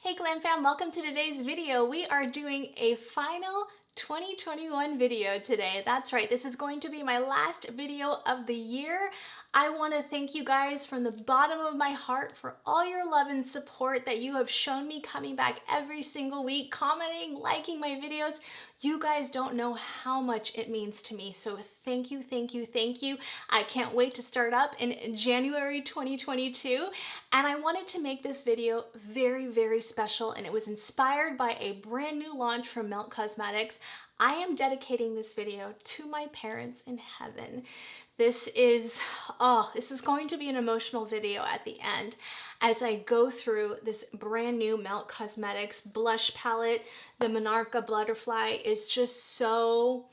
Hey Glam Fam, welcome to today's video. We are doing a final 2021 video today. That's right, this is going to be my last video of the year. I want to thank you guys from the bottom of my heart for all your love and support that you have shown me coming back every single week, commenting, liking my videos. You guys don't know how much it means to me. So thank you, thank you, thank you. I can't wait to start up in January 2022. And I wanted to make this video very, very special. And it was inspired by a brand new launch from Melt Cosmetics. I am dedicating this video to my parents in heaven. This is going to be an emotional video at the end as I go through this brand new Melt Cosmetics blush palette. The Monarca Butterfly is just so,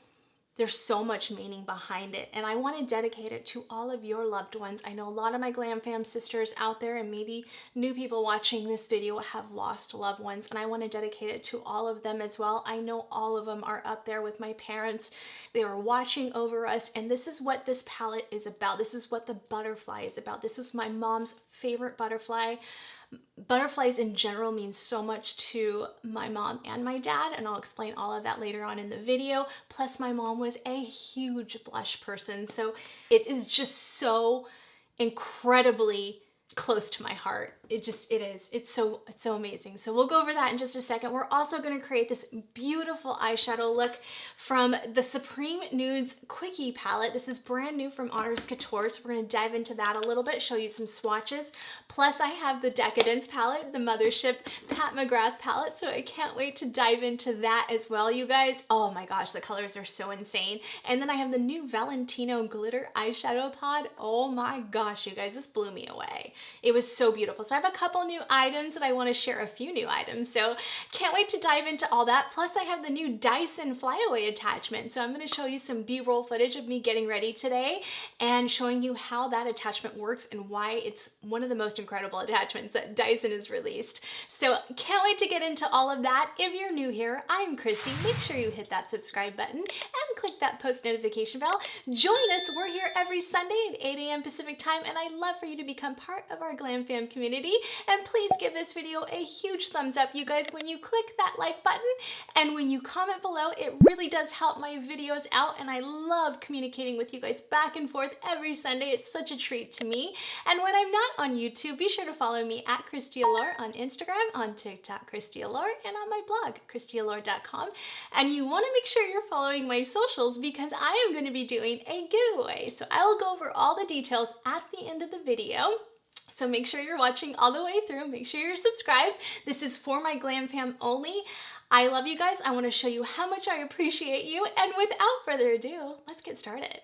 there's so much meaning behind it, and I want to dedicate it to all of your loved ones. I know a lot of my Glam Fam sisters out there and maybe new people watching this video have lost loved ones, and I want to dedicate it to all of them as well. I know all of them are up there with my parents. They were watching over us, and this is what this palette is about. This is what the butterfly is about. This was my mom's favorite butterfly. Butterflies in general mean so much to my mom and my dad, and I'll explain all of that later on in the video. Plus, my mom was a huge blush person, so it is just so incredibly close to my heart. It's so amazing. So we'll go over that in just a second. We're also going to create this beautiful eyeshadow look from the Supreme Nudes Quickie palette. This is brand new from Couture, so we're going to dive into that a little bit, show you some swatches. Plus I have the Decadence palette, the Mothership Pat McGrath palette, so I can't wait to dive into that as well, you guys. Oh my gosh, the colors are so insane. And then I have the new Valentino glitter eyeshadow pod. Oh my gosh, you guys, this blew me away. It was so beautiful. So I have a couple new items that I want to share, a few new items. So can't wait to dive into all that. Plus I have the new Dyson Flyaway attachment. So I'm going to show you some B-roll footage of me getting ready today and showing you how that attachment works and why it's one of the most incredible attachments that Dyson has released. So can't wait to get into all of that. If you're new here, I'm Kristi. Make sure you hit that subscribe button and click that post notification bell. Join us. We're here every Sunday at 8 a.m. Pacific time, and I'd love for you to become part of our Glam Fam community. And please give this video a huge thumbs up, you guys, when you click that like button and when you comment below. It really does help my videos out, and I love communicating with you guys back and forth every Sunday. It's such a treat to me. And when I'm not on YouTube, be sure to follow me at Kristi Allure on Instagram, on TikTok, Kristi Allure, and on my blog, KristiAllure.com. And you want to make sure you're following my socials because I am going to be doing a giveaway. So I will go over all the details at the end of the video. So make sure you're watching all the way through. Make sure you're subscribed. This is for my Glam Fam only. I love you guys. I want to show you how much I appreciate you. And without further ado, let's get started.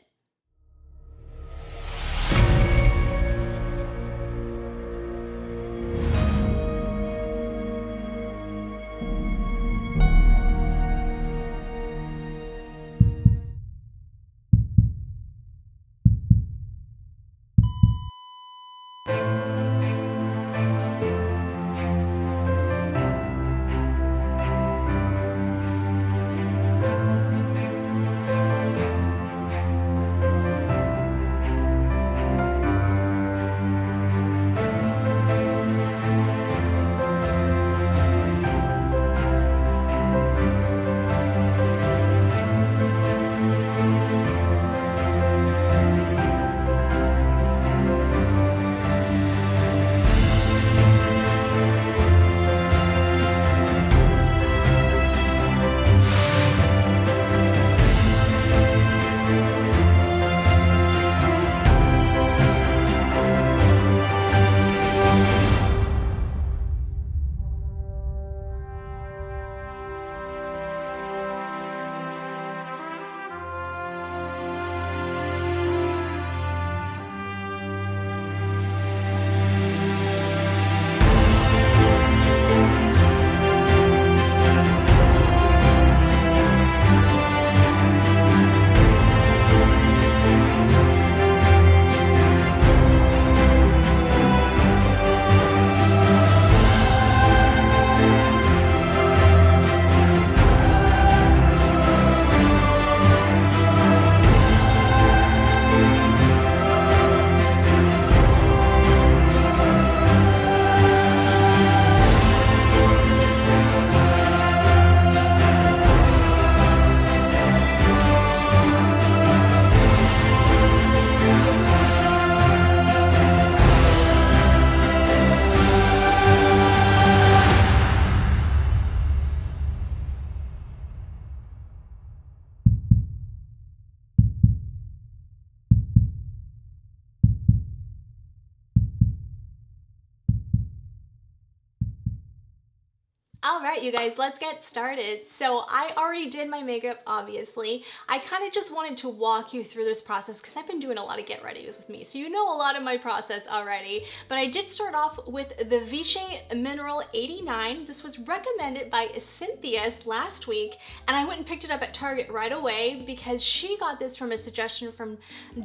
All right, you guys, let's get started. So I already did my makeup, obviously. I kind of just wanted to walk you through this process because I've been doing a lot of get readies with me. So you know a lot of my process already, but I did start off with the Vichy Mineral 89. This was recommended by Cynthia last week, and I went and picked it up at Target right away because she got this from a suggestion from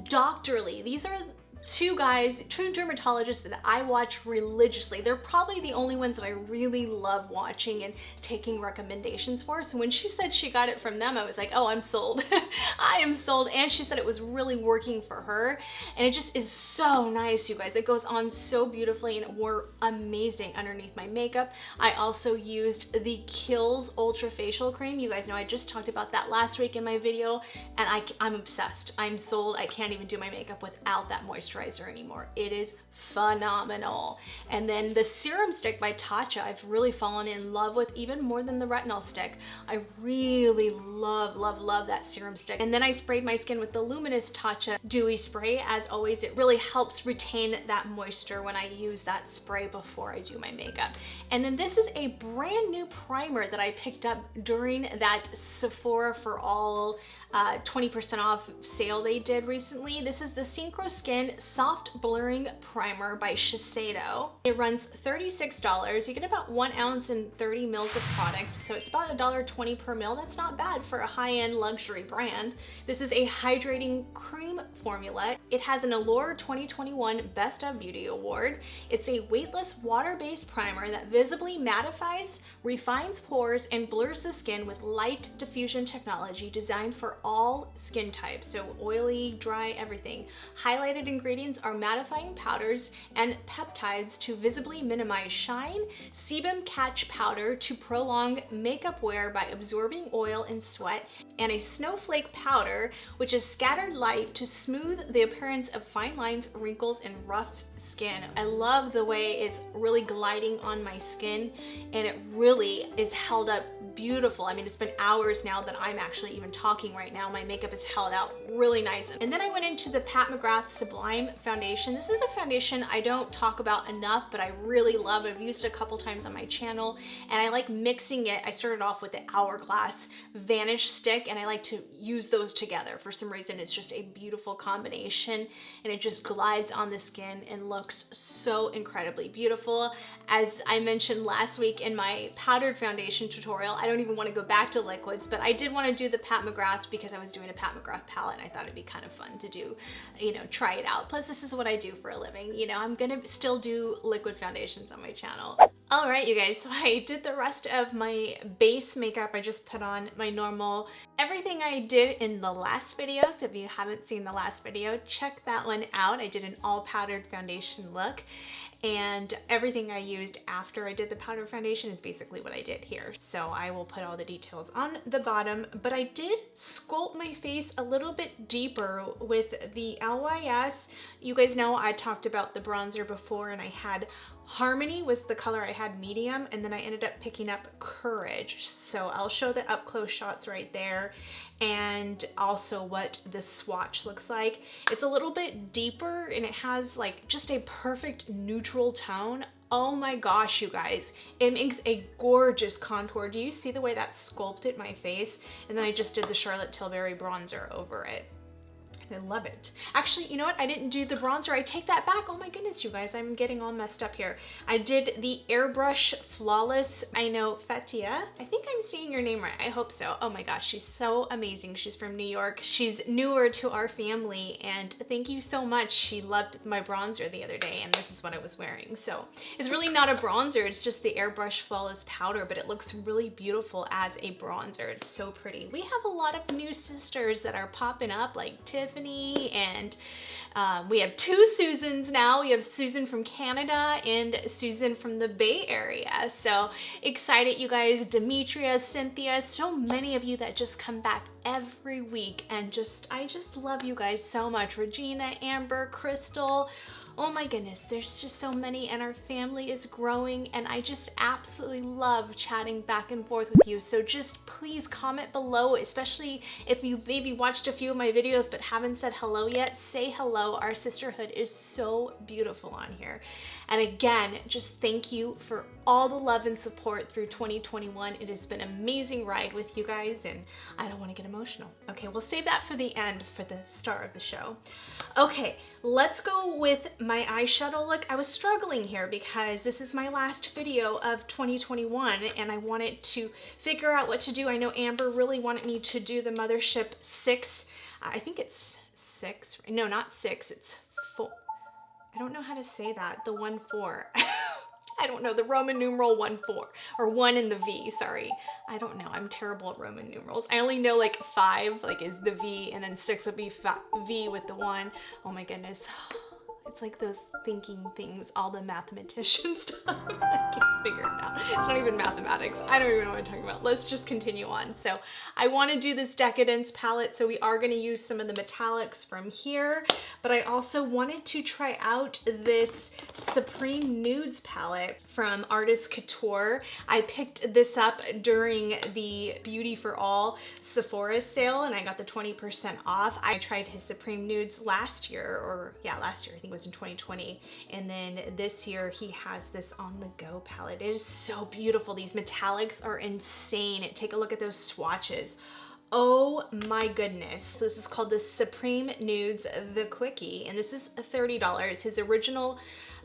Dr. Lee. These are two guys, true dermatologists that I watch religiously. They're probably the only ones that I really love watching and taking recommendations for. So when she said she got it from them, I was like, oh, I'm sold. I am sold. And she said it was really working for her. And it just is so nice, you guys. It goes on so beautifully and it wore amazing underneath my makeup. I also used the Kiehl's Ultra Facial Cream. You guys know I just talked about that last week in my video, and I'm obsessed. I'm sold. I can't even do my makeup without that moisturizer anymore. It is phenomenal. And then the serum stick by Tatcha, I've really fallen in love with even more than the retinol stick. I really love that serum stick. And then I sprayed my skin with the Luminous Tatcha Dewy Spray. As always, it really helps retain that moisture when I use that spray before I do my makeup. And then this is a brand new primer that I picked up during that Sephora for All 20% off sale they did recently. This is the Synchro Skin Soft Blurring Primer by Shiseido. It runs $36. You get about 1 ounce and 30 mils of product, so it's about $1.20 per mil. That's not bad for a high-end luxury brand. This is a hydrating cream formula. It has an Allure 2021 Best of Beauty Award. It's a weightless water-based primer that visibly mattifies, refines pores, and blurs the skin with light diffusion technology designed for all skin types, so oily, dry, everything. Highlighted ingredients are mattifying powders and peptides to visibly minimize shine, sebum catch powder to prolong makeup wear by absorbing oil and sweat, and a snowflake powder, which is scattered light to smooth the appearance of fine lines, wrinkles, and rough skin. I love the way it's really gliding on my skin, and it really is held up beautiful. I mean, it's been hours now that I'm actually even talking right now. My makeup is held out really nice. And then I went into the Pat McGrath Sublime Foundation. This is a foundation I don't talk about enough, but I really love. I've used it a couple times on my channel, and I like mixing it. I started off with the Hourglass Vanish Stick, and I like to use those together. For some reason, it's just a beautiful combination, and it just glides on the skin and looks so incredibly beautiful. As I mentioned last week in my powdered foundation tutorial, I don't even want to go back to liquids, but I did want to do the Pat McGrath because I was doing a Pat McGrath palette, and I thought it'd be kind of fun to do, you know, try it out. Plus, this is what I do for a living. You know, I'm gonna still do liquid foundations on my channel. All right, you guys, so I did the rest of my base makeup. I just put on my normal, everything I did in the last video. So if you haven't seen the last video, check that one out. I did an all powdered foundation look, and everything I used after I did the powder foundation is basically what I did here. So I will put all the details on the bottom, but I did sculpt my face a little bit deeper with the LYS. You guys know I talked about the bronzer before, and I had Harmony was the color I had, medium, and then I ended up picking up Courage. So I'll show the up close shots right there, and also what the swatch looks like. It's a little bit deeper, and it has like just a perfect neutral tone. Oh my gosh, you guys, it makes a gorgeous contour. Do you see the way that sculpted my face? And then I just did the Charlotte Tilbury bronzer over it. I love it. Actually, you know what? I didn't do the bronzer. I take that back. Oh my goodness, you guys, I'm getting all messed up here. I did the Airbrush Flawless, I know, Fatia. I think I'm saying your name right. I hope so. Oh my gosh, she's so amazing. She's from New York. She's newer to our family, and thank you so much. She loved my bronzer the other day, and this is what I was wearing. So it's really not a bronzer. It's just the Airbrush Flawless powder, but it looks really beautiful as a bronzer. It's so pretty. We have a lot of new sisters that are popping up, like Tiffany, and we have two Susans now. We have Susan from Canada and Susan from the Bay Area. So excited, you guys. Demetria, Cynthia, so many of you that just come back every week, and I just love you guys so much. Regina, Amber, Crystal. Oh my goodness, there's just so many, and our family is growing, and I just absolutely love chatting back and forth with you. So just please comment below, especially if you maybe watched a few of my videos but haven't said hello yet. Say hello. Our sisterhood is so beautiful on here. And again, just thank you for all the love and support through 2021. It has been an amazing ride with you guys, and I don't want to get emotional. Okay, we'll save that for the end, for the star of the show. Okay, let's go with my eyeshadow look. I was struggling here because this is my last video of 2021, and I wanted to figure out what to do. I know Amber really wanted me to do the Mothership 6. I think it's 6. No, not 6. It's 4. I don't know how to say that. The 1-4. I don't know, the Roman numeral 1-4, or 1 in the V, sorry. I don't know, I'm terrible at Roman numerals. I only know like 5 like is the V, and then 6 would be V with the 1. Oh my goodness. It's like those thinking things all the mathematicians stuff. I can't figure it out. It's not even mathematics. I don't even know what I'm talking about. Let's just continue on. So I want to do this Decadence palette, so we are going to use some of the metallics from here, but I also wanted to try out this Supreme Nudes palette from Artist Couture. I picked this up during the Beauty for All Sephora sale, and I got the 20% off. I tried his Supreme Nudes last year, or yeah, last year, I think it was in 2020, and then this year he has this On The Go palette. It is so beautiful. These metallics are insane. Take a look at those swatches. Oh my goodness. So this is called the Supreme Nudes The Quickie, and this is $30. His original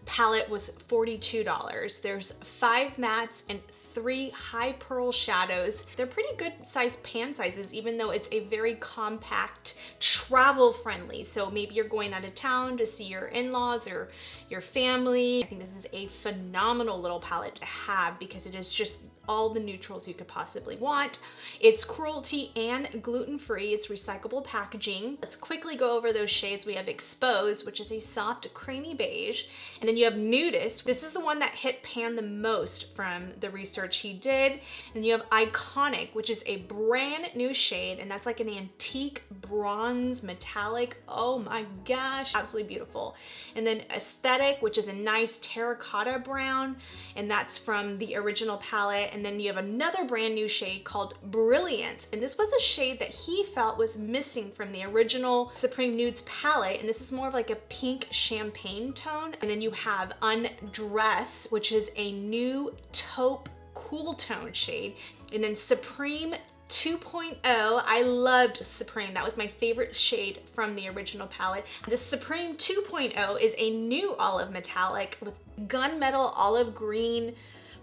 palette was $42. There's 5 mattes and 3 high pearl shadows. They're pretty good size pan sizes, even though it's a very compact, travel friendly. So maybe you're going out of town to see your in-laws or your family. I think this is a phenomenal little palette to have because it is just all the neutrals you could possibly want. It's cruelty and gluten-free. It's recyclable packaging. Let's quickly go over those shades. We have Exposed, which is a soft creamy beige, and then you have Nudist. This is the one that hit pan the most from the research he did. And you have Iconic, which is a brand new shade, and that's like an antique bronze metallic. Oh my gosh, absolutely beautiful. And then Aesthetic, which is a nice terracotta brown, and that's from the original palette. And then you have another brand new shade called Brilliance, and this was a shade that he felt was missing from the original Supreme Nudes palette, and this is more of like a pink champagne tone. And then you have Undress, which is a new taupe cool tone shade. And then Supreme 2.0, I loved Supreme. That was my favorite shade from the original palette. The Supreme 2.0 is a new olive metallic with gunmetal olive green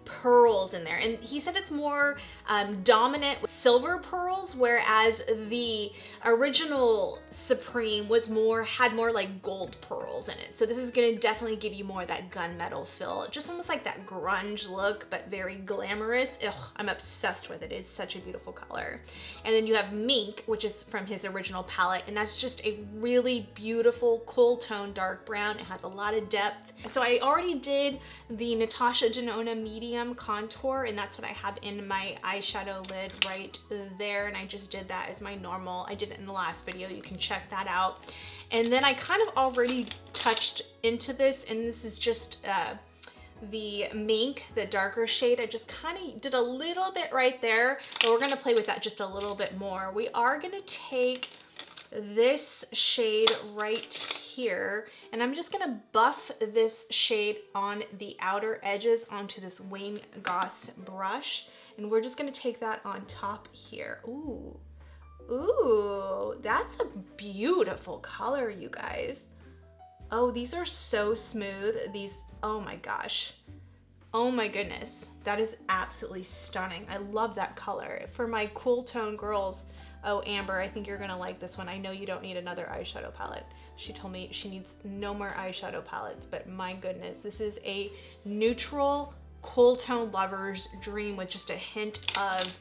pearls in there, and he said it's more dominant with silver pearls, whereas the original Supreme was had more like gold pearls in it. So this is gonna definitely give you more of that gunmetal feel, just almost like that grunge look, but very glamorous. Ugh, I'm obsessed with it. It's such a beautiful color. And then you have Mink, which is from his original palette, and that's just a really beautiful cool tone dark brown. It has a lot of depth. So I already did the Natasha Denona medium contour, and that's what I have in my eyeshadow lid right there, and I just did that as my normal. I did it in the last video, you can check that out. And then I kind of already touched into this, and this is just the Mink, the darker shade. I just kind of did a little bit right there, but we're gonna play with that just a little bit more. We are gonna take this shade right here, and I'm just gonna buff this shade on the outer edges onto this Wayne Goss brush, and we're just gonna take that on top here. Ooh, ooh, that's a beautiful color, you guys. Oh, these are so smooth. These, oh my gosh. Oh my goodness, that is absolutely stunning. I love that color. For my cool tone girls, oh, Amber, I think you're gonna like this one. I know you don't need another eyeshadow palette. She told me she needs no more eyeshadow palettes, but my goodness, this is a neutral, cool tone lover's dream with just a hint of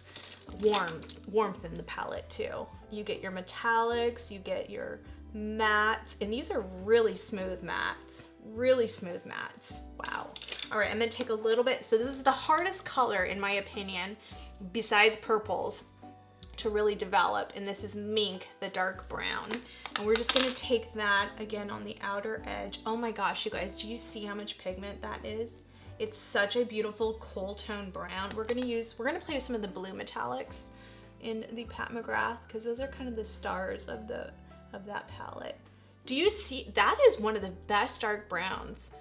warmth in the palette too. You get your metallics, you get your mattes, and these are really smooth mattes. Really smooth mattes. Wow. All right, I'm gonna take a little bit. So this is the hardest color, in my opinion, besides purples, to really develop, and this is Mink, the dark brown. And we're just gonna take that again on the outer edge. Oh my gosh, you guys, do you see how much pigment that is? It's such a beautiful cool tone brown. We're gonna play with some of the blue metallics in the Pat McGrath, because those are kind of the stars of that palette. Do you see, that is one of the best dark browns.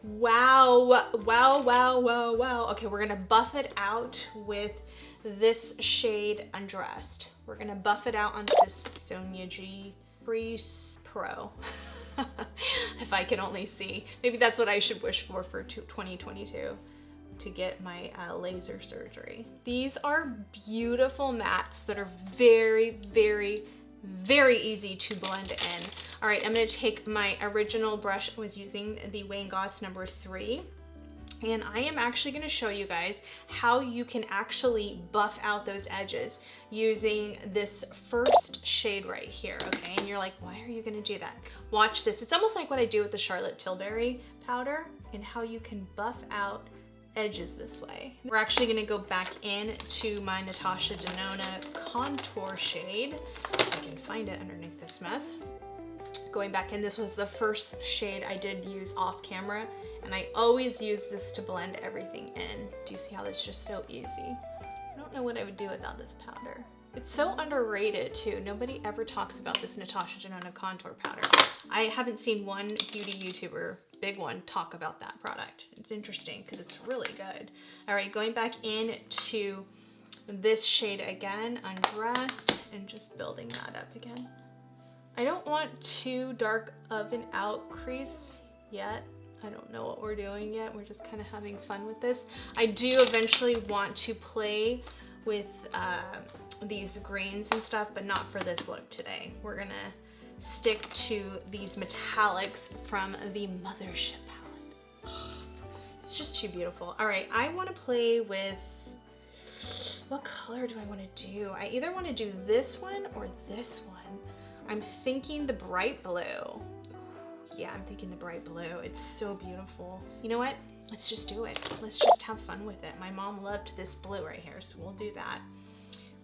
Wow, wow, wow, wow, wow. Okay, we're gonna buff it out with this shade Undressed. We're gonna buff it out onto this Sonia G Crease Pro. If I can only see. Maybe that's what I should wish for 2022, to get my laser surgery. These are beautiful mattes that are very, very, very easy to blend in. All right, I'm gonna take my original brush. I was using the Wayne Goss number 3. And I am actually gonna show you guys how you can actually buff out those edges using this first shade right here, okay? And you're like, why are you gonna do that? Watch this. It's almost like what I do with the Charlotte Tilbury powder and how you can buff out edges this way. We're actually gonna go back in to my Natasha Denona contour shade. If I can find it underneath this mess. Going back in, this was the first shade I did use off camera, and I always use this to blend everything in. Do you see how that's just so easy? I don't know what I would do without this powder. It's so underrated too. Nobody ever talks about this Natasha Denona contour powder. I haven't seen one beauty YouTuber, big one, talk about that product. It's interesting because it's really good. All right, going back into this shade again, Undressed, and just building that up again. I don't want too dark of an out crease yet. I don't know what we're doing yet. We're just kind of having fun with this. I do eventually want to play with these greens and stuff, but not for this look today. We're gonna stick to these metallics from the Mothership palette. It's just too beautiful. All right, I want to play with, what color do I want to do? I either want to do this one or this one. I'm thinking the bright blue. Yeah, I'm thinking the bright blue. It's so beautiful. You know what? Let's just do it. Let's just have fun with it. My mom loved this blue right here, so we'll do that.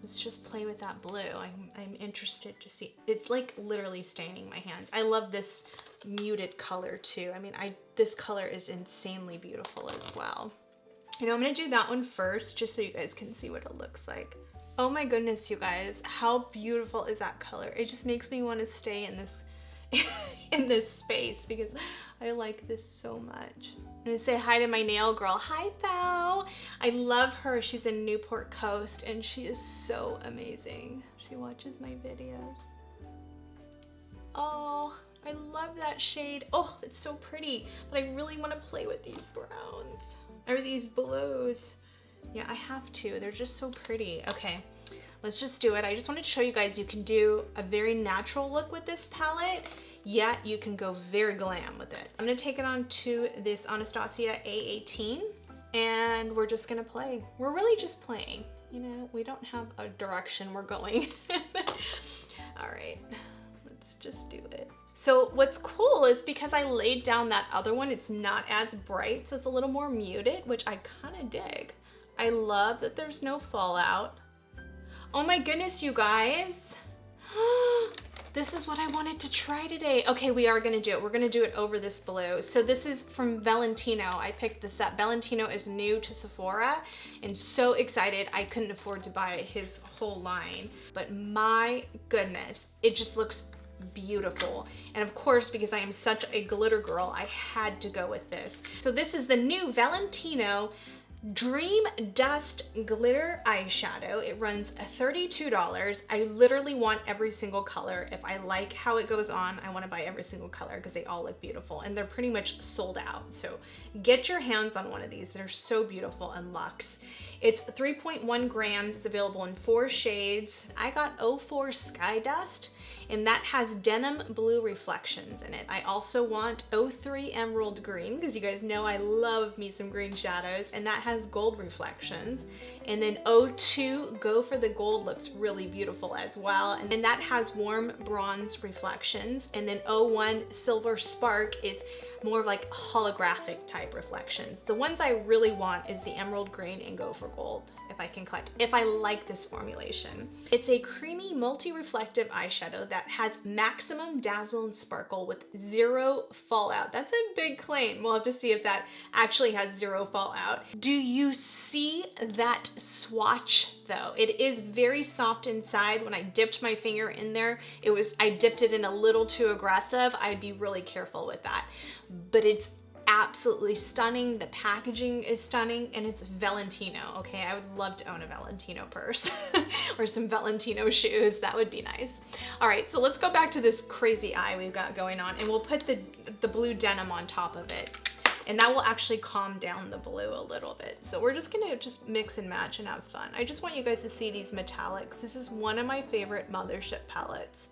Let's just play with that blue. I'm interested to see. It's like literally staining my hands. I love this muted color too. I mean, this color is insanely beautiful as well. You know, I'm gonna do that one first just so you guys can see what it looks like. Oh my goodness, you guys, how beautiful is that color? It just makes me want to stay in this in this space because I like this so much. I'm gonna say hi to my nail girl. Hi, Thao. I love her. She's in Newport Coast and she is so amazing. She watches my videos. Oh, I love that shade. Oh, it's so pretty, but I really want to play with these browns or these blues. Yeah, I have to. They're just so pretty. Okay, let's just do it. I just wanted to show you guys you can do a very natural look with this palette, yet you can go very glam with it. I'm gonna take it on to this Anastasia A18 and we're just gonna play. We're really just playing. You know, we don't have a direction we're going. All right, let's just do it. So what's cool is because I laid down that other one, it's not as bright, so it's a little more muted, which I kind of dig. I love that there's no fallout. Oh my goodness, you guys. This is what I wanted to try today. Okay, we are gonna do it. We're gonna do it over this blue. So this is from Valentino. I picked this up. Valentino is new to Sephora and so excited. I couldn't afford to buy his whole line, but my goodness, it just looks beautiful. And of course, because I am such a glitter girl, I had to go with this. So this is the new Valentino Dreamdust glitter eyeshadow. It runs $32. I literally want every single color. If I like how it goes on, I want to buy every single color because they all look beautiful and they're pretty much sold out. So get your hands on one of these. They're so beautiful and luxe. It's 3.1 grams. It's available in 4 shades. I got 04 Sky Dust and that has denim blue reflections in it. I also want 03 Emerald Green because you guys know I love me some green shadows, and that has gold reflections. And then 02 Go for the Gold looks really beautiful as well, and then that has warm bronze reflections. And then 01 Silver Spark is more of like holographic type reflections. The ones I really want is the Emerald Green and Go for Gold, if I can collect, if I like this formulation. It's a creamy multi-reflective eyeshadow that has maximum dazzle and sparkle with 0 fallout. That's a big claim. We'll have to see if that actually has 0 fallout. Do you see that swatch though? It is very soft inside. When I dipped my finger in there, I dipped it in a little too aggressive. I'd be really careful with that. But it's absolutely stunning. The packaging is stunning, and it's Valentino, okay? I would love to own a Valentino purse or some Valentino shoes. That would be nice. All right, so let's go back to this crazy eye we've got going on, and we'll put the blue denim on top of it. And that will actually calm down the blue a little bit. So we're just gonna mix and match and have fun. I just want you guys to see these metallics. This is one of my favorite Mothership palettes.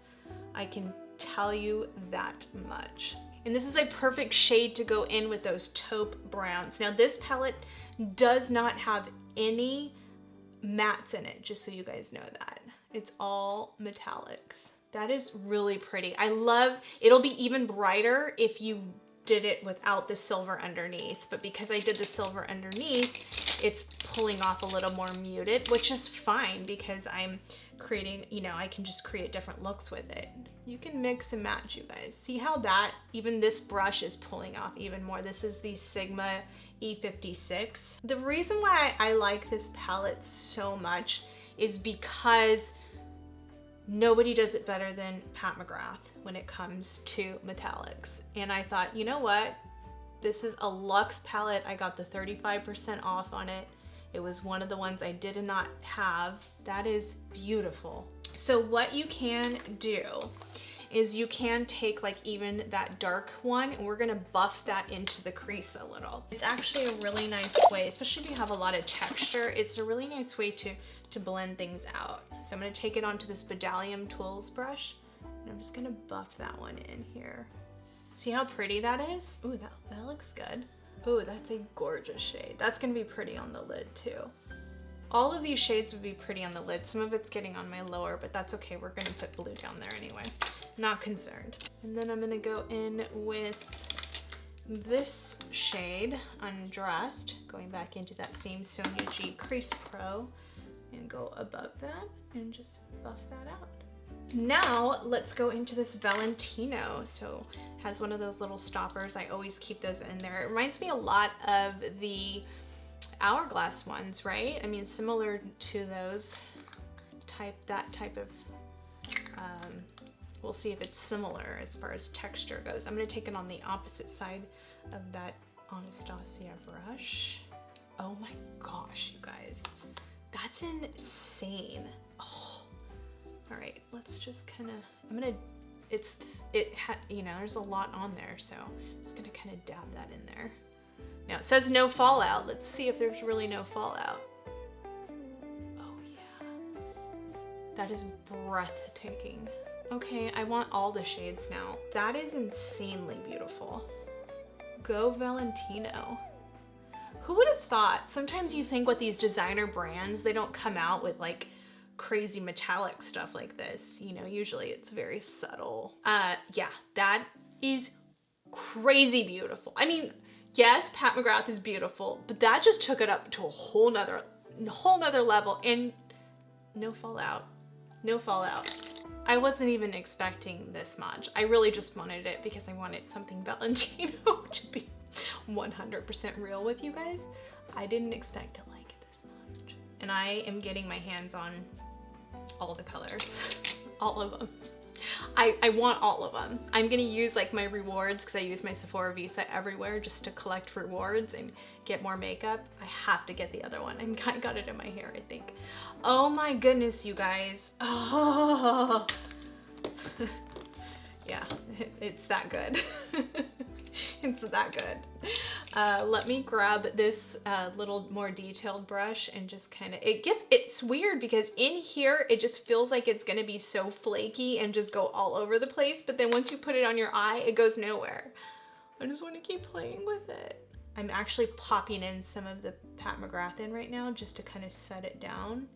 I can tell you that much. And this is a perfect shade to go in with those taupe browns. Now this palette does not have any mattes in it, just so you guys know that. It's all metallics. That is really pretty. I love, it'll be even brighter if you did it without the silver underneath, but because I did the silver underneath, it's pulling off a little more muted, which is fine because I'm creating, you know, I can just create different looks with it. You can mix and match, you guys. See how that, even this brush is pulling off even more. This is the Sigma E56. The reason why I like this palette so much is because nobody does it better than Pat McGrath when it comes to metallics. And I thought, you know what? This is a luxe palette. I got the 35% off on it. It was one of the ones I did not have. That is beautiful. So what you can do is you can take like even that dark one, and we're gonna buff that into the crease a little. It's actually a really nice way, especially if you have a lot of texture, it's a really nice way to blend things out. So I'm gonna take it onto this Bedallium Tools brush, and I'm just gonna buff that one in here. See how pretty that is? Ooh, that looks good. Ooh, that's a gorgeous shade. That's gonna be pretty on the lid too. All of these shades would be pretty on the lid. Some of it's getting on my lower, but that's okay. We're gonna put blue down there anyway. Not concerned. And then I'm gonna go in with this shade, Undressed, going back into that same Sonia G Crease Pro, and go above that and just buff that out. Now let's go into this Valentino. So it has one of those little stoppers. I always keep those in there. It reminds me a lot of the Hourglass ones, right? I mean, similar to those that type of, we'll see if it's similar as far as texture goes. I'm gonna take it on the opposite side of that Anastasia brush. Oh my gosh, you guys, that's insane. Oh. All right, let's just kind of, you know, there's a lot on there, so I'm just gonna kind of dab that in there. Now it says no fallout. Let's see if there's really no fallout. Oh yeah, that is breathtaking. Okay, I want all the shades now. That is insanely beautiful. Go Valentino. Who would have thought? Sometimes you think with these designer brands, they don't come out with like crazy metallic stuff like this. You know, usually it's very subtle. Yeah, that is crazy beautiful. I mean, yes, Pat McGrath is beautiful, but that just took it up to a whole nother level, and no fallout, no fallout. I wasn't even expecting this much. I really just wanted it because I wanted something Valentino to be 100% real with you guys. I didn't expect to like it this much. And I am getting my hands on all the colors, all of them. I want all of them. I'm gonna use like my rewards, because I use my Sephora Visa everywhere just to collect rewards and get more makeup. I have to get the other one. I got it in my hair, I think. Oh my goodness, you guys. Oh. Yeah, it's that good. It's that good. Let me grab this little more detailed brush and just kind of, it's weird because in here, it just feels like it's gonna be so flaky and just go all over the place. But then once you put it on your eye, it goes nowhere. I just wanna keep playing with it. I'm actually popping in some of the Pat McGrath in right now just to kind of set it down.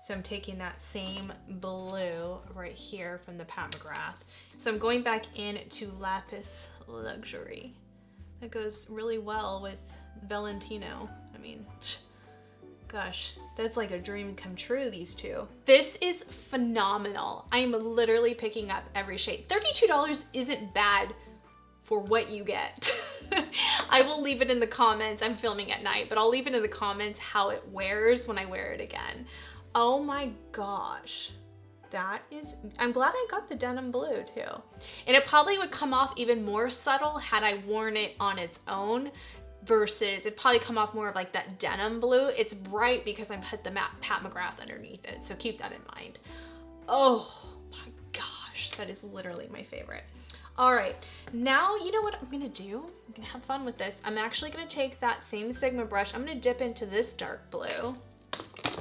So I'm taking that same blue right here from the Pat McGrath. So I'm going back into Lapis Luxury. That goes really well with Valentino. I mean, gosh, that's like a dream come true, these two. This is phenomenal. I'm literally picking up every shade. $32 isn't bad for what you get. I will leave it in the comments. I'm filming at night, but I'll leave it in the comments how it wears when I wear it again. Oh my gosh. that is, I'm glad I got the denim blue too. And it probably would come off even more subtle had I worn it on its own versus it'd probably come off more of like that denim blue. It's bright because I put the matte Pat McGrath underneath it. So keep that in mind. Oh my gosh, that is literally my favorite. All right, now you know what I'm gonna do? I'm gonna have fun with this. I'm actually gonna take that same Sigma brush. I'm gonna dip into this dark blue.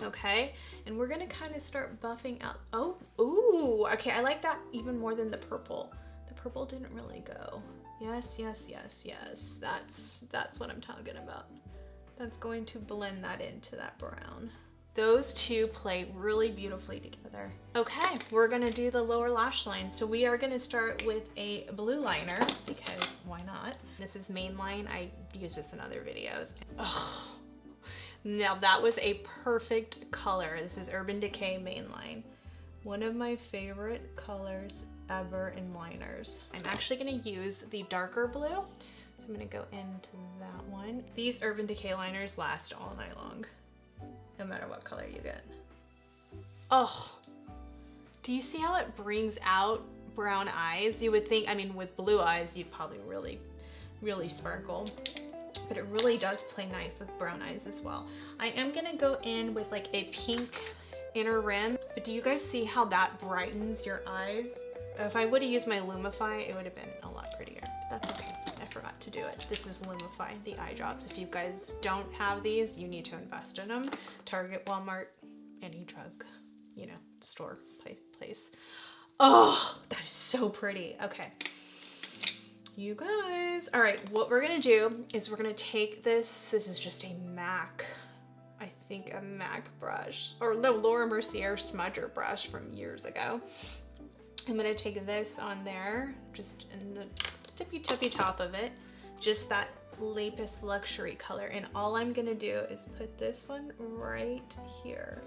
Okay, and we're gonna kind of start buffing out. Oh, ooh, okay, I like that even more than the purple. The purple didn't really go. Yes, yes, yes, yes. That's what I'm talking about. That's going to blend that into that brown. Those two play really beautifully together. Okay, we're gonna do the lower lash line. So we are gonna start with a blue liner because why not? This is mainline. I use this in other videos. Oh. Now that was a perfect color. This is Urban Decay Mainline. One of my favorite colors ever in liners. I'm actually gonna use the darker blue. So I'm gonna go into that one. These Urban Decay liners last all night long, no matter what color you get. Oh, do you see how it brings out brown eyes? You would think, I mean, with blue eyes, you'd probably really sparkle. But it really does play nice with brown eyes as well. I am gonna go in with like a pink inner rim, but do you guys see how that brightens your eyes? If I would have used my Lumify, it would have been a lot prettier, but that's okay. I forgot to do it. This is Lumify, the eye drops. If you guys don't have these, you need to invest in them. Target, Walmart, any drug, you know, store place. Oh, that is so pretty. Okay. You guys, all right, what we're gonna do is we're gonna take this is just a MAC, I think a MAC brush, or no, Laura Mercier smudger brush from years ago. I'm gonna take this on there, just in the tippy top of it, just that Lapis Luxury color, and all I'm gonna do is put this one right here.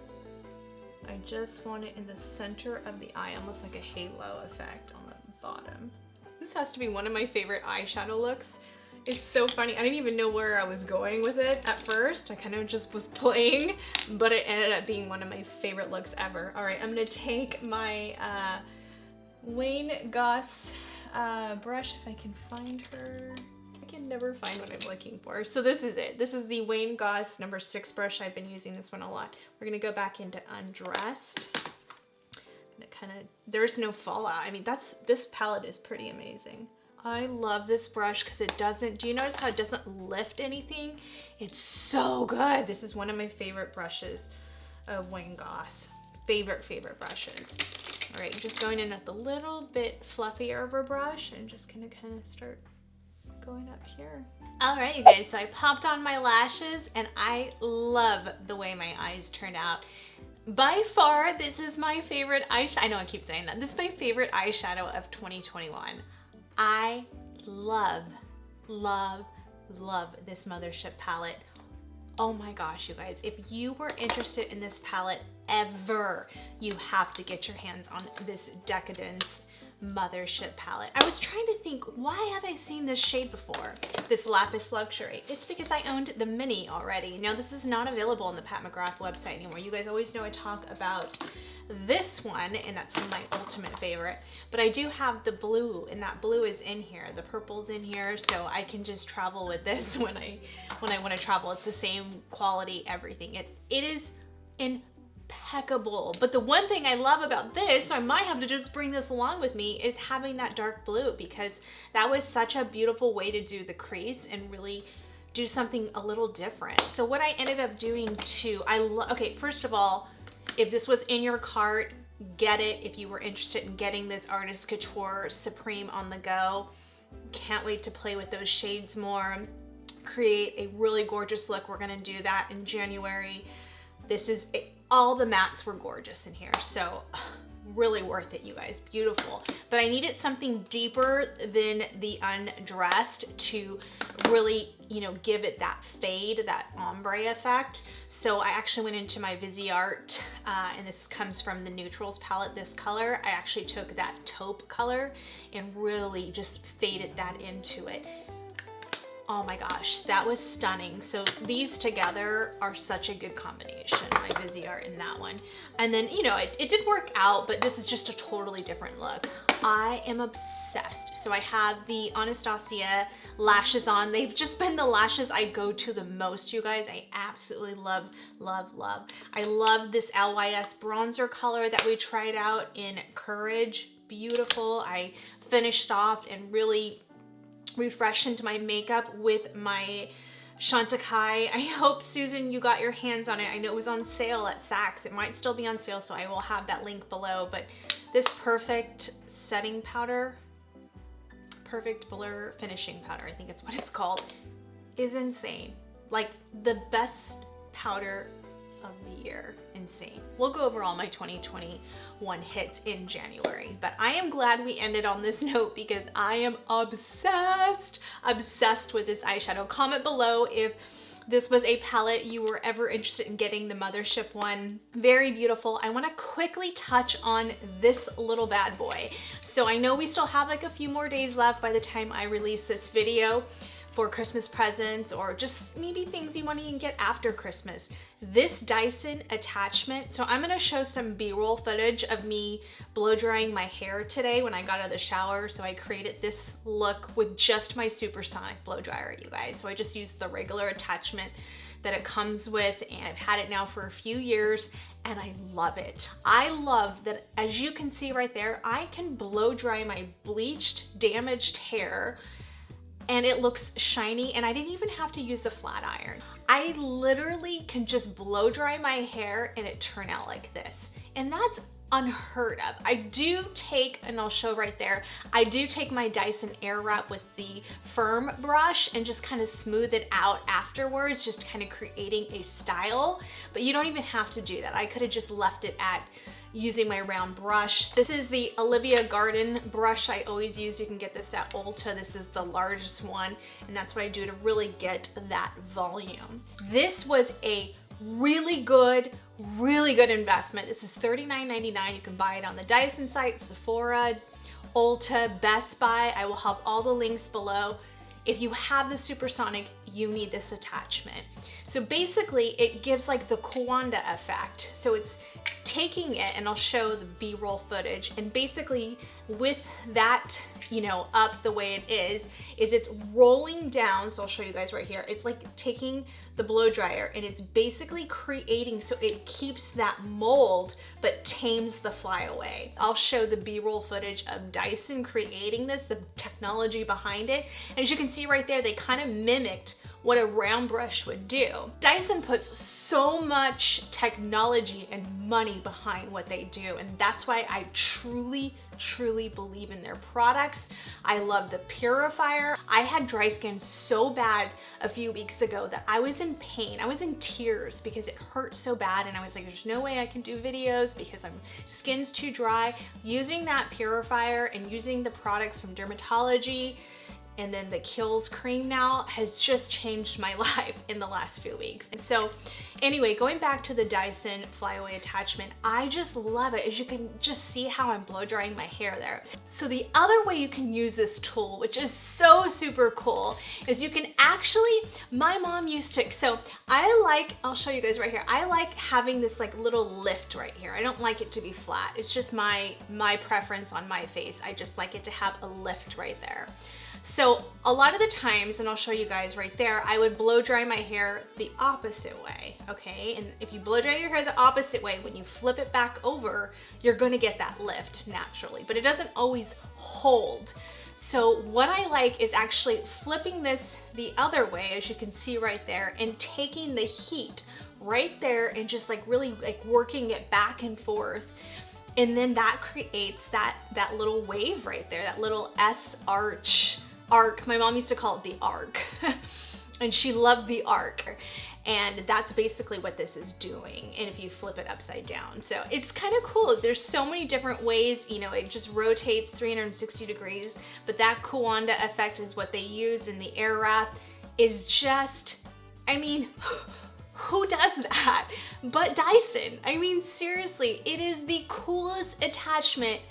I just want it in the center of the eye, almost like a halo effect on the bottom. This has to be one of my favorite eyeshadow looks. It's so funny. I didn't even know where I was going with it at first. I kind of just was playing, but it ended up being one of my favorite looks ever. All right, I'm gonna take my Wayne Goss brush, if I can find her. I can never find what I'm looking for. So this is it. This is the Wayne Goss number 6 brush. I've been using this one a lot. We're gonna go back into Undressed. There's no fallout. I mean, this palette is pretty amazing. I love this brush because it doesn't, do you notice how it doesn't lift anything? It's so good. This is one of my favorite brushes of Wayne Goss. Favorite brushes. All right, just going in with a little bit fluffier of a brush and just gonna kind of start going up here. All right, you guys, so I popped on my lashes and I love the way my eyes turned out. By far, this is my favorite eyeshadow. I know I keep saying that. This is my favorite eyeshadow of 2021. I love this Mothership palette. Oh my gosh, you guys, if you were interested in this palette ever, you have to get your hands on this Decadence Mothership palette. I was trying to think, why have I seen this shade before? This Lapis Luxury. It's because I owned the mini already. Now this is not available on the Pat McGrath website anymore. You guys always know I talk about this one, and that's my ultimate favorite. But I do have the blue, and that blue is in here. The purple's in here, so I can just travel with this when I want to travel. It's the same quality, everything. It is impeccable. But the one thing I love about this, so I might have to just bring this along with me, is having that dark blue, because that was such a beautiful way to do the crease and really do something a little different. So what I ended up doing too, okay, first of all, if this was in your cart, get it. If you were interested in getting this Artist Couture Supreme on the go, can't wait to play with those shades more, create a really gorgeous look. We're gonna do that in January. This is all the mattes were gorgeous in here, so really worth it, you guys. Beautiful. But I needed something deeper than the Undressed to really, you know, give it that fade, that ombre effect. So I actually went into my Viseart, and this comes from the Neutrals palette, this color. I actually took that taupe color and really just faded that into it. Oh my gosh, that was stunning. So these together are such a good combination, my Viseart in that one. And then, you know, it did work out, but this is just a totally different look. I am obsessed. So I have the Anastasia lashes on. They've just been the lashes I go to the most, you guys. I absolutely love, love, love. I love this LYS bronzer color that we tried out in Courage. Beautiful. I finished off and really refreshed into my makeup with my Chantecaille. I hope, Susan, you got your hands on it. I know it was on sale at Saks. It might still be on sale, so I will have that link below. But this perfect setting powder, perfect blur finishing powder, I think it's what it's called, is insane. Like the best powder of the year. Insane. We'll go over all my 2021 hits in January, but I am glad we ended on this note because I am obsessed with this eyeshadow. Comment below if this was a palette you were ever interested in getting, the Mothership one. Very beautiful. I want to quickly touch on this little bad boy. So I know we still have like a few more days left by the time I release this video for Christmas presents or just maybe things you want to get after Christmas. This Dyson attachment, so I'm gonna show some B-roll footage of me blow drying my hair today when I got out of the shower. So I created this look with just my supersonic blow dryer, you guys. So I just used the regular attachment that it comes with, and I've had it now for a few years and I love it. I love that, as you can see right there, I can blow dry my bleached, damaged hair and it looks shiny, and I didn't even have to use the flat iron. I literally can just blow dry my hair and it turn out like this. And that's unheard of. I do take, and I'll show right there, I do take my Dyson Airwrap with the firm brush and just kind of smooth it out afterwards, just kind of creating a style, but you don't even have to do that. I could have just left it at using my round brush. This is the Olivia Garden brush I always use. You can get this at Ulta. This is the largest one, and that's what I do to really get that volume. This was a really good investment. This is $39.99. You can buy it on the Dyson site, Sephora, Ulta, Best Buy. I will have all the links below. If you have the supersonic, you need this attachment. So basically it gives like the Kawanda effect. So it's taking it, and I'll show the B-roll footage, and basically with that, you know, up the way it is it's rolling down. So I'll show you guys right here. It's like taking the blow dryer and it's basically creating, so it keeps that mold but tames the flyaway. I'll show the B-roll footage of Dyson creating this, the technology behind it. And as you can see right there, they kind of mimicked what a round brush would do. Dyson puts so much technology and money behind what they do, and that's why I truly believe in their products. I love the purifier. I had dry skin so bad a few weeks ago that I was in pain. I was in tears because it hurt so bad, and I was like, there's no way I can do videos because skin's too dry. Using that purifier and using the products from Dermatology and then the Kiehl's cream now has just changed my life in the last few weeks. And so anyway, going back to the Dyson Flyaway attachment, I just love it. As you can just see how I'm blow drying my hair there. So the other way you can use this tool, which is so super cool, is you can actually, my mom used to, so I'll show you guys right here. I like having this like little lift right here. I don't like it to be flat. It's just my preference on my face. I just like it to have a lift right there. So a lot of the times, and I'll show you guys right there, I would blow dry my hair the opposite way, okay? And if you blow dry your hair the opposite way, when you flip it back over, you're gonna get that lift naturally, but it doesn't always hold. So what I like is actually flipping this the other way, as you can see right there, and taking the heat right there and just like really like working it back and forth. And then that creates that little wave right there, that little S arc. My mom used to call it the arc. And she loved the arc. And that's basically what this is doing. And if you flip it upside down. So it's kind of cool. There's so many different ways, you know, it just rotates 360 degrees, but that Kawanda effect is what they use in the Airwrap. Is just, I mean, who does that but Dyson? I mean, seriously, it is the coolest attachment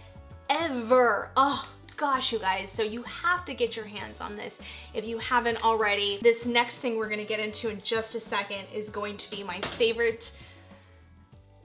ever. Oh gosh, you guys, so you have to get your hands on this if you haven't already. This next thing we're gonna get into in just a second is going to be my favorite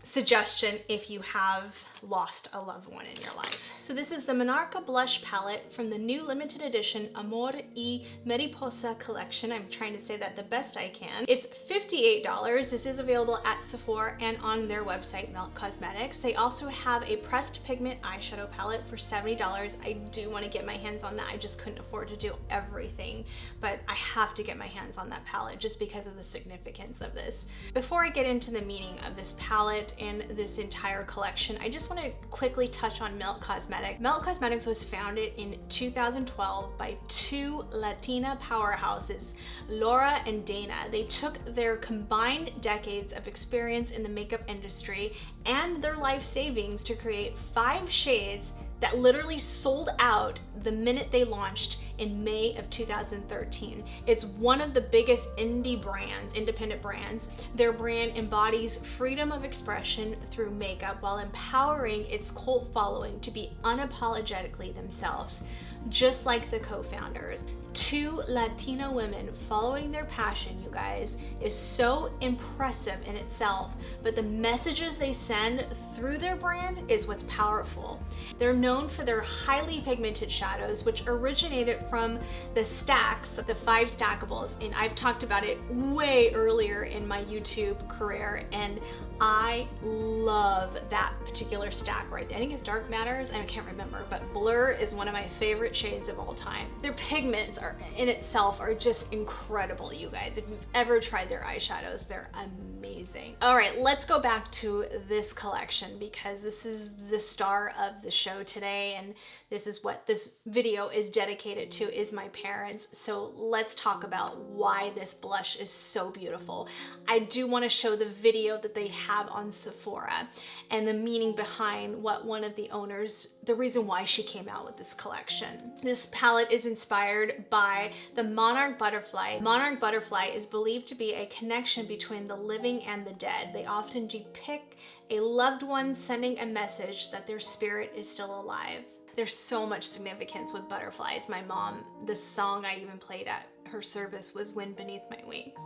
suggestion if you have lost a loved one in your life. So this is the Monarca blush palette from the new limited edition Amor y Mariposas collection. I'm trying to say that the best I can. It's $58. This is available at Sephora and on their website, Melt Cosmetics. They also have a pressed pigment eyeshadow palette for $70. I do want to get my hands on that. I just couldn't afford to do everything, but I have to get my hands on that palette just because of the significance of this. Before I get into the meaning of this palette and this entire collection, I just want to quickly touch on Melt Cosmetics. Melt Cosmetics was founded in 2012 by two Latina powerhouses, Laura and Dana. They took their combined decades of experience in the makeup industry and their life savings to create 5 shades that literally sold out the minute they launched in May of 2013. It's one of the biggest independent brands. Their brand embodies freedom of expression through makeup while empowering its cult following to be unapologetically themselves. Just like the co-founders, 2 Latina women following their passion, you guys, is so impressive in itself, but the messages they send through their brand is what's powerful. They're known for their highly pigmented shadows, which originated from the stacks, the 5 stackables, and I've talked about it way earlier in my YouTube career, and I love that particular stack right there. I think it's Dark Matters, I can't remember, but Blur is one of my favorite shades of all time. Their pigments are in itself are just incredible, you guys. If you've ever tried their eyeshadows, they're amazing. All right, let's go back to this collection because this is the star of the show today, and this is what this video is dedicated to, is my parents. So let's talk about why this blush is so beautiful. I do want to show the video that they have on Sephora and the meaning behind what one of the owners, the reason why she came out with this collection. This palette is inspired by the monarch butterfly. Monarch butterfly is believed to be a connection between the living and the dead. They often depict a loved one sending a message that their spirit is still alive. There's so much significance with butterflies. My mom, the song I even played at her service was Wind Beneath My Wings.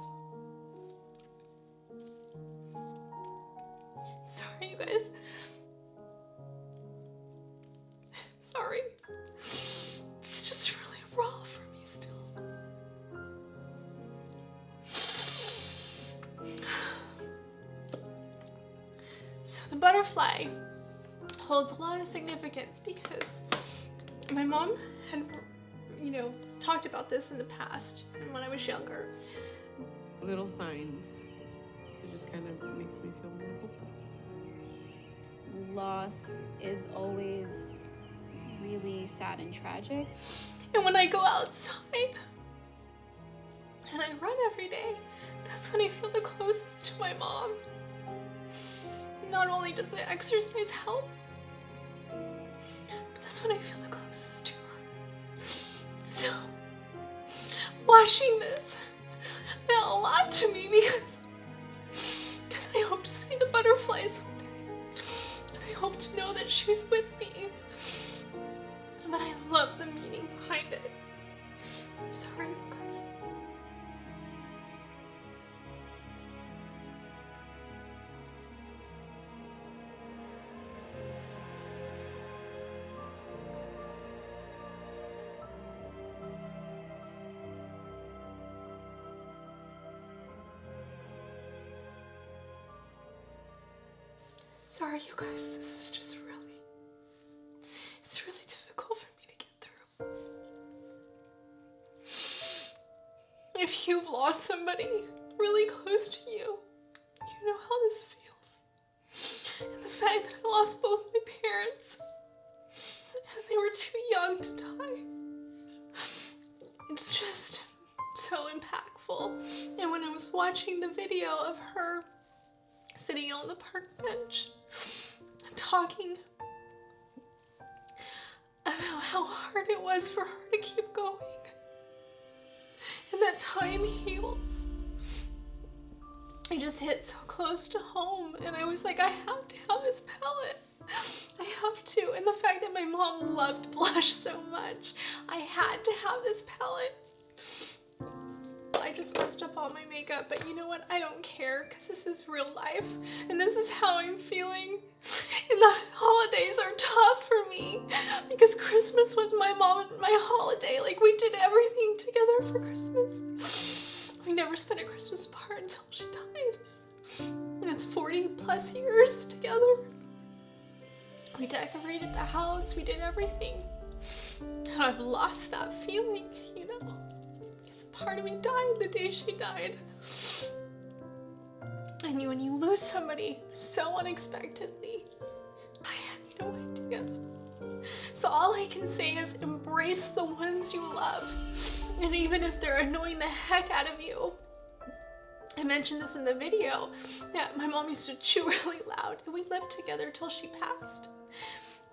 Sorry, you guys. Sorry. It's just really raw for me still. So the butterfly holds a lot of significance because my mom had, talked about this in the past when I was younger. Little signs. It just kind of makes me feel more hopeful. Loss is always really sad and tragic. And when I go outside and I run every day, that's when I feel the closest to my mom. Not only does the exercise help, but that's when I feel the closest to her. So, watching this meant a lot to me because I hope to see the butterflies someday. And I hope to know that she's with me. But I love the meaning behind it. Sorry, you guys. Sorry, you guys, this is just it's really difficult for me to get through. If you've lost somebody really close to you, you know how this feels. And the fact that I lost both my parents, and they were too young to die, it's just so impactful. And when I was watching the video of her sitting on the park bench and talking about how hard it was for her to keep going and that time heals, it just hit so close to home. And I was like, I have to have this palette. I have to. And the fact that my mom loved blush so much, I had to have this palette. I just messed up all my makeup, but you know what? I don't care because this is real life and this is how I'm feeling. And the holidays are tough for me because Christmas was my mom and my holiday. Like, we did everything together for Christmas. We never spent a Christmas apart until she died. And it's 40 plus years together. We decorated the house, we did everything. And I've lost that feeling, you know? Part of me died the day she died. And when you lose somebody so unexpectedly, I had no idea. So all I can say is embrace the ones you love. And even if they're annoying the heck out of you. I mentioned this in the video, that my mom used to chew really loud, and we lived together till she passed.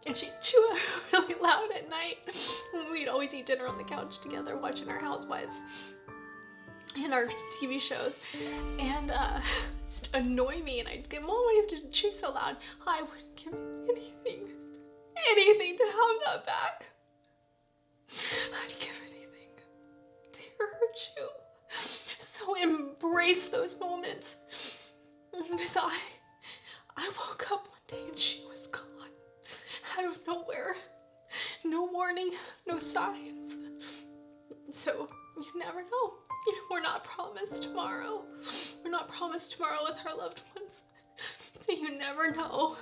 And she'd chew really loud at night. We'd always eat dinner on the couch together, watching our housewives and our TV shows. And used to annoy me, and I'd get, Mom, why do you have to chew so loud? I wouldn't give anything to have that back. I'd give anything to hear her chew. So embrace those moments. Because I woke up one day and she was gone. Out of nowhere. No warning, no signs. So you never know. We're not promised tomorrow. We're not promised tomorrow with our loved ones. So you never know.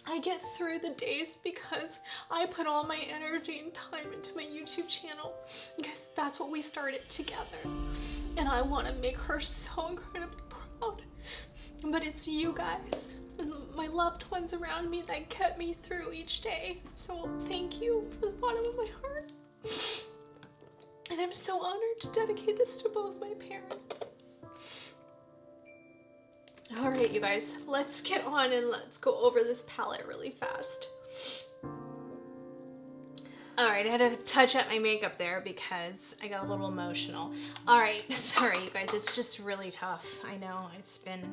I get through the days because I put all my energy and time into my YouTube channel, because that's what we started together. And I want to make her so incredibly proud. But it's you guys and my loved ones around me that kept me through each day. So thank you from the bottom of my heart. And I'm so honored to dedicate this to both my parents. All right, you guys, let's get on and let's go over this palette really fast. All right, I had to touch up my makeup there because I got a little emotional. All right, sorry, you guys, it's just really tough. I know it's been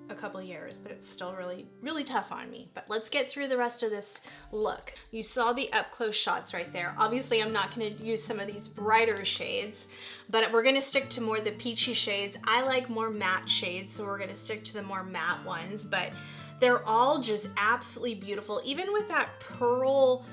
a couple years, but it's still really tough on me. But let's get through the rest of this look. You saw the up close shots right there. Obviously, I'm not gonna use some of these brighter shades, but we're gonna stick to more the peachy shades. I like more matte shades, so we're gonna stick to the more matte ones, but they're all just absolutely beautiful. Even with that pearl,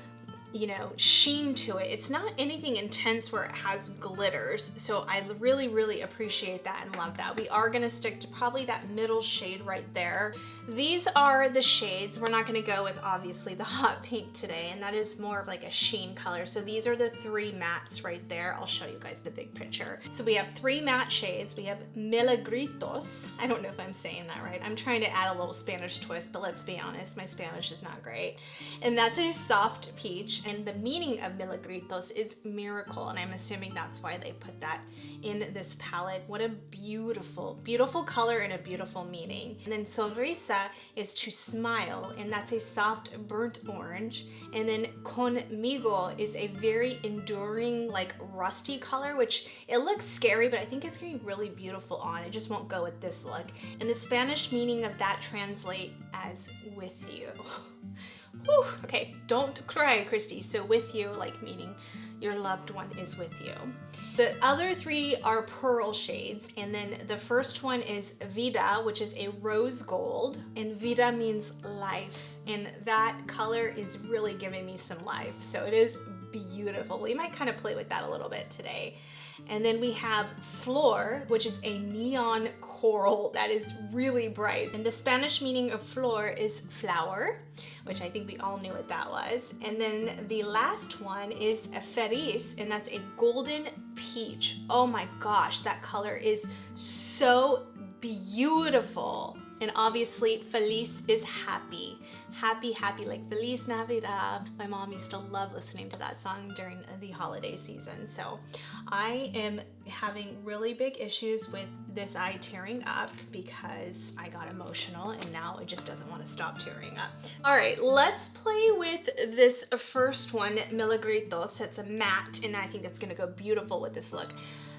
you know, sheen to it. It's not anything intense where it has glitters. So I really appreciate that and love that. We are gonna stick to probably that middle shade right there. These are the shades. We're not gonna go with obviously the hot pink today, and that is more of like a sheen color. So these are the three mattes right there. I'll show you guys the big picture. So we have three matte shades. We have Milagritos. I don't know if I'm saying that right. I'm trying to add a little Spanish twist, but let's be honest, my Spanish is not great. And that's a soft peach. And the meaning of Milagritos is miracle, and I'm assuming that's why they put that in this palette. What a beautiful color and a beautiful meaning. And then Sonrisa is to smile, and that's a soft burnt orange. And then Conmigo is a very enduring, like rusty color, which it looks scary, but I think it's gonna be really beautiful on. It just won't go with this look. And the Spanish meaning of that translate as with you. Whew, okay, don't cry, Kristi. So with you, like meaning your loved one is with you. The other three are pearl shades, and then the first one is Vida, which is a rose gold, and Vida means life, and that color is really giving me some life. So it is beautiful. We might kind of play with that a little bit today. And then we have Flor, which is a neon coral that is really bright. And the Spanish meaning of flor is flower, which I think we all knew what that was. And then the last one is a Feliz, and that's a golden peach. Oh my gosh, that color is so beautiful. And obviously, Feliz is happy. Happy, like Feliz Navidad. My mom used to love listening to that song during the holiday season. So I am having really big issues with this eye tearing up because I got emotional and now it just doesn't want to stop tearing up. All right, let's play with this first one, Milagritos. It's a matte, and I think it's gonna go beautiful with this look.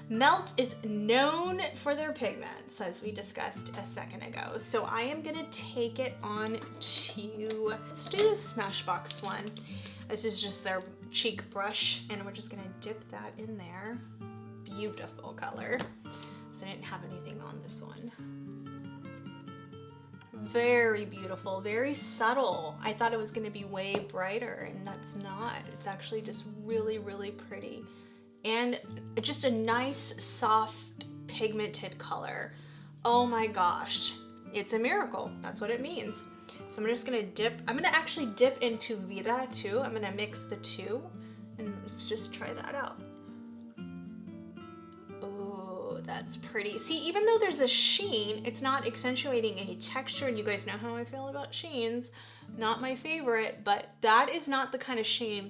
Melt is known for their pigments, as we discussed a second ago. So I am gonna take it on to, let's do the Smashbox one. This is just their cheek brush, and we're just gonna dip that in there. Beautiful color. So I didn't have anything on this one. Very beautiful, very subtle. I thought it was gonna be way brighter, and that's not. It's actually just really, really pretty. And just a nice, soft, pigmented color. Oh my gosh, it's a miracle. That's what it means. So I'm just gonna dip. I'm gonna actually dip into Vida too. I'm gonna mix the two, and let's just try that out. Oh, that's pretty. See, even though there's a sheen, it's not accentuating any texture, and you guys know how I feel about sheens. Not my favorite, but that is not the kind of sheen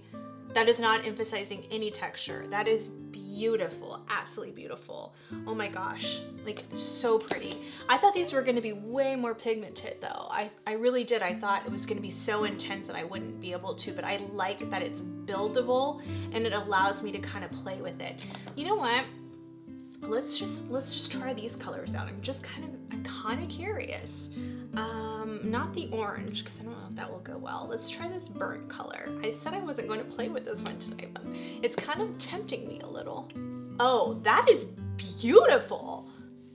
that is not emphasizing any texture. That is beautiful, absolutely beautiful. Oh my gosh, like so pretty. I thought these were gonna be way more pigmented though. I really did. I thought it was gonna be so intense that I wouldn't be able to, but I like that it's buildable and it allows me to kind of play with it. You know what? Let's just try these colors out. I'm kind of curious. Not the orange, because I don't know if that will go well. Let's try this burnt color. I said I wasn't going to play with this one today, but it's kind of tempting me a little. Oh, that is beautiful.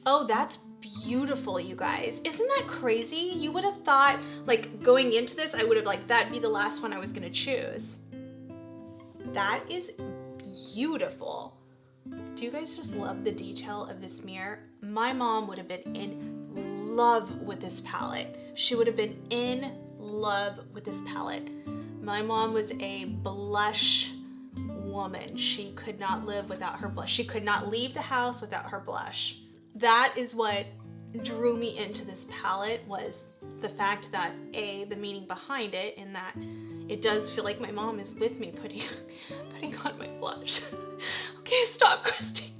Oh, that's beautiful, you guys. Isn't that crazy? You would have thought, like, going into this, I would have like, that'd be the last one I was going to choose. That is beautiful. Do you guys just love the detail of this mirror? My mom would have been in love with this palette. She would have been in love with this palette. My mom was a blush woman. She could not live without her blush. She could not leave the house without her blush. That is what drew me into this palette, was the fact that the meaning behind it, in that it does feel like my mom is with me putting on my blush. Okay, stop, Kristi.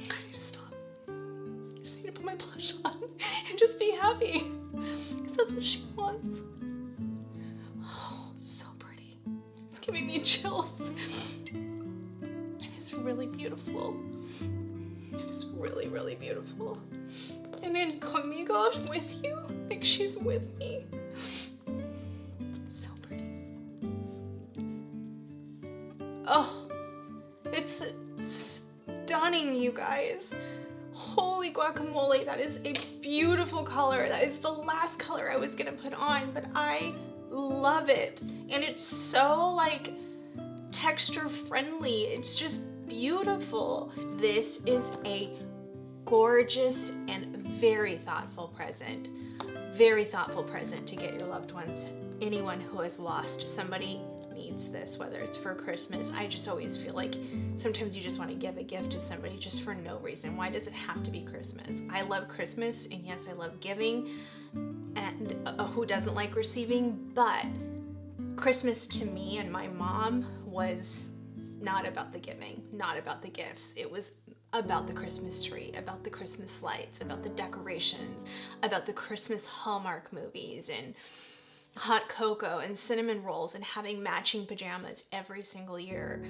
I need to stop. I just need to put my blush on and just be happy, because that's what she wants. Oh, so pretty. It's giving me chills. It is really beautiful. It is really, really beautiful. And then conmigo, with you, like she's with me. So pretty. Oh. It's stunning, you guys. Holy guacamole, that is a beautiful color. That is the last color I was gonna put on, but I love it. And it's so like texture friendly. It's just beautiful. This is a gorgeous and very thoughtful present. Very thoughtful present to get your loved ones. Anyone who has lost somebody needs this, whether it's for Christmas. I just always feel like sometimes you just want to give a gift to somebody just for no reason. Why does it have to be Christmas? I love Christmas, and yes, I love giving, and who doesn't like receiving, but Christmas to me and my mom was not about the giving, not about the gifts. It was about the Christmas tree, about the Christmas lights, about the decorations, about the Christmas Hallmark movies, and hot cocoa and cinnamon rolls, and having matching pajamas every single year.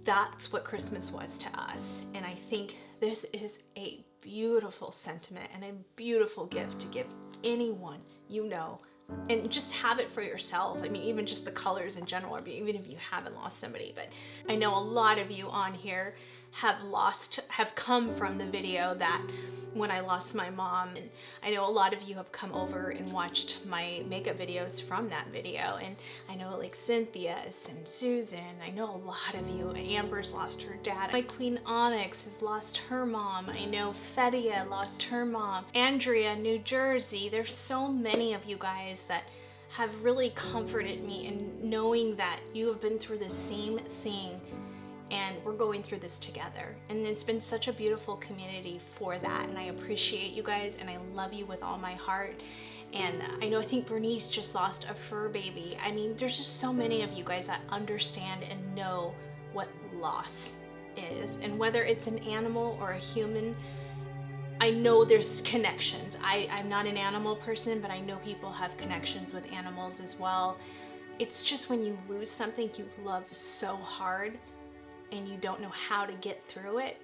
That's what Christmas was to us. And I think this is a beautiful sentiment and a beautiful gift to give anyone you know, and just have it for yourself. I mean, even just the colors in general, or even if you haven't lost somebody. But I know a lot of you on here have come from the video that when I lost my mom, and I know a lot of you have come over and watched my makeup videos from that video, and I know like Cynthia's and Susan, I know a lot of you. Amber's lost her dad. My Queen Onyx has lost her mom. I know Fedia lost her mom. Andrea, New Jersey. There's so many of you guys that have really comforted me in knowing that you have been through the same thing, and we're going through this together. And it's been such a beautiful community for that, and I appreciate you guys, and I love you with all my heart. And I think Bernice just lost a fur baby. I mean, there's just so many of you guys that understand and know what loss is, and whether it's an animal or a human, I know there's connections. I'm not an animal person, but I know people have connections with animals as well. It's just when you lose something you love so hard, and you don't know how to get through it,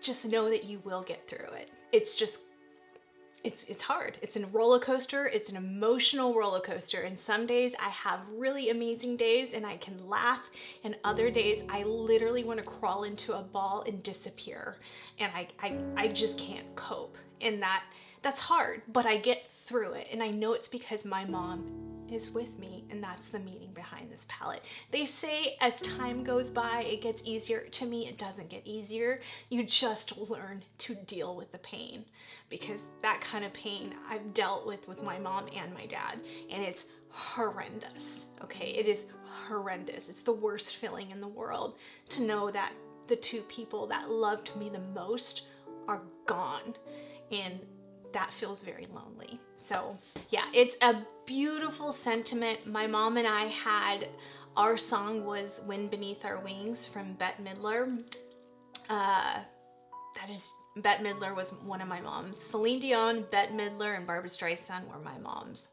just know that you will get through it. It's hard. It's a roller coaster. It's an emotional roller coaster. And some days I have really amazing days and I can laugh, and other days I literally want to crawl into a ball and disappear. And I just can't cope. And that's hard, but I get through it. And I know it's because my mom is with me, and that's the meaning behind this palette. They say as time goes by, it gets easier. To me, it doesn't get easier. You just learn to deal with the pain, because that kind of pain I've dealt with my mom and my dad, and it's horrendous, okay? It is horrendous. It's the worst feeling in the world to know that the two people that loved me the most are gone, and that feels very lonely. So yeah, it's a beautiful sentiment. My mom and I had, our song was Wind Beneath Our Wings from Bette Midler. Bette Midler was one of my mom's. Celine Dion, Bette Midler, and Barbra Streisand were my mom's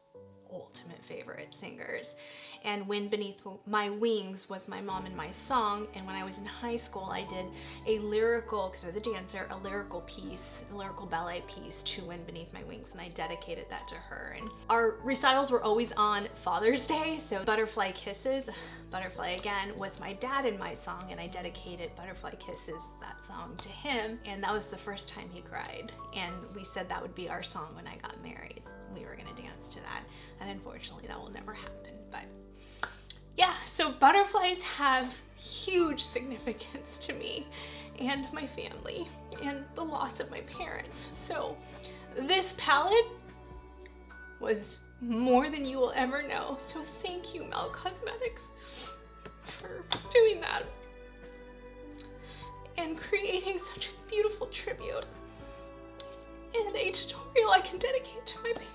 ultimate favorite singers. And Wind Beneath My Wings was my mom and my song. And when I was in high school, I did a lyrical, because I was a dancer, a lyrical piece, a lyrical ballet piece to Wind Beneath My Wings, and I dedicated that to her. And our recitals were always on Father's Day, so Butterfly Kisses, Butterfly again, was my dad and my song, and I dedicated Butterfly Kisses, that song, to him. And that was the first time he cried. And we said that would be our song when I got married. We were gonna dance to that. And unfortunately that will never happen, but yeah, so butterflies have huge significance to me and my family and the loss of my parents. So this palette was more than you will ever know. So thank you, Mel Cosmetics, for doing that and creating such a beautiful tribute and a tutorial I can dedicate to my parents.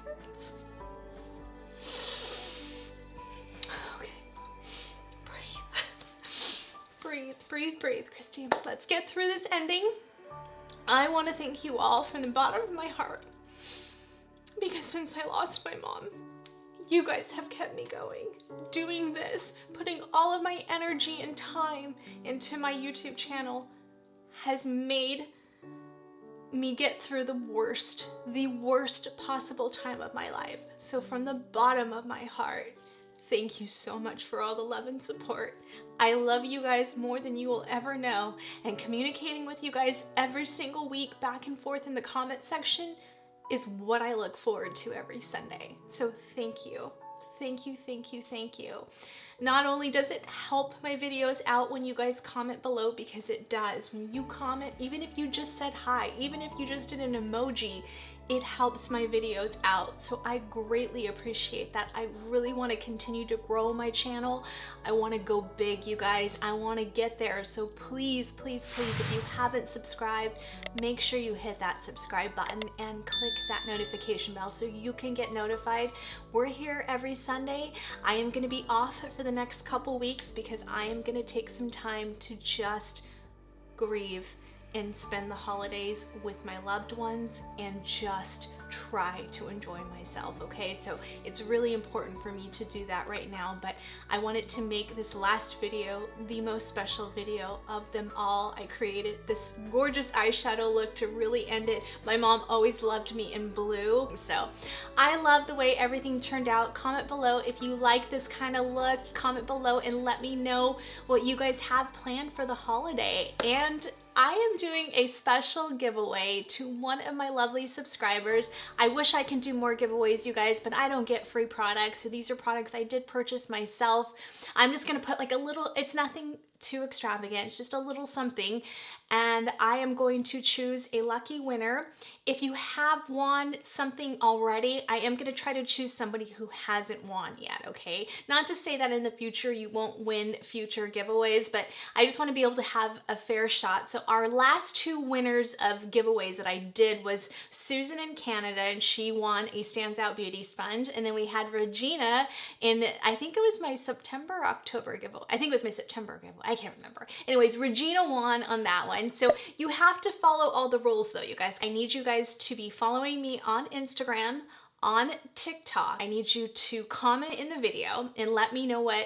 Breathe, breathe, Kristi. Let's get through this ending. I want to thank you all from the bottom of my heart, because since I lost my mom, you guys have kept me going. Doing this, putting all of my energy and time into my YouTube channel has made me get through the worst possible time of my life. So from the bottom of my heart, thank you so much for all the love and support. I love you guys more than you will ever know, and communicating with you guys every single week back and forth in the comment section is what I look forward to every Sunday. So thank you. Thank you, thank you, thank you. Not only does it help my videos out when you guys comment below, because it does. When you comment, even if you just said hi, even if you just did an emoji, it helps my videos out. So I greatly appreciate that. I really want to continue to grow my channel. I want to go big, you guys. I want to get there. So please, please, please, if you haven't subscribed, make sure you hit that subscribe button and click that notification bell so you can get notified. We're here every Sunday. I am going to be off for the next couple weeks because I am going to take some time to just grieve and spend the holidays with my loved ones and just try to enjoy myself, okay? So it's really important for me to do that right now, but I wanted to make this last video the most special video of them all. I created this gorgeous eyeshadow look to really end it. My mom always loved me in blue, so I love the way everything turned out. Comment below if you like this kind of look. Comment below and let me know what you guys have planned for the holiday. And I am doing a special giveaway to one of my lovely subscribers. I wish I can do more giveaways, you guys, but I don't get free products. So these are products I did purchase myself. I'm just gonna put like a little, it's nothing too extravagant, it's just a little something. And I am going to choose a lucky winner. If you have won something already, I am gonna try to choose somebody who hasn't won yet, okay? Not to say that in the future you won't win future giveaways, but I just wanna be able to have a fair shot. So our last two winners of giveaways that I did was Susan in Canada, and she won a Stands Out Beauty Sponge. And then we had Regina in, I think it was my September or October giveaway. I think it was my September giveaway, I can't remember. Anyways, Regina won on that one. So you have to follow all the rules though, you guys. I need you guys to be following me on Instagram, on TikTok. I need you to comment in the video and let me know what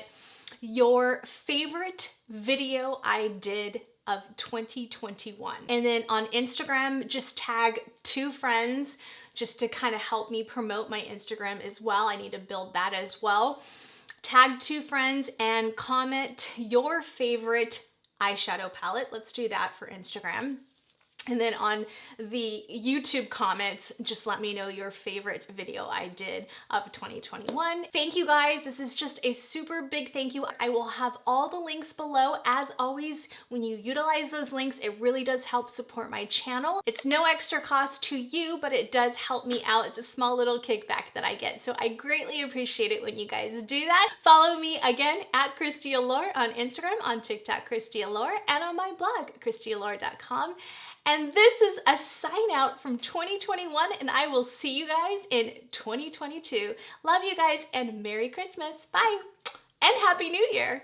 your favorite video I did of 2021. And then on Instagram, just tag 2 friends just to kind of help me promote my Instagram as well. I need to build that as well. Tag 2 friends and comment your favorite eyeshadow palette. Let's do that for Instagram. And then on the YouTube comments, just let me know your favorite video I did of 2021. Thank you guys. This is just a super big thank you. I will have all the links below. As always, when you utilize those links, it really does help support my channel. It's no extra cost to you, but it does help me out. It's a small little kickback that I get. So I greatly appreciate it when you guys do that. Follow me again at Kristi Allure on Instagram, on TikTok, Kristi Allure, and on my blog, KristiAllure.com. And this is a sign out from 2021, and I will see you guys in 2022. Love you guys, and Merry Christmas. Bye. And Happy New Year.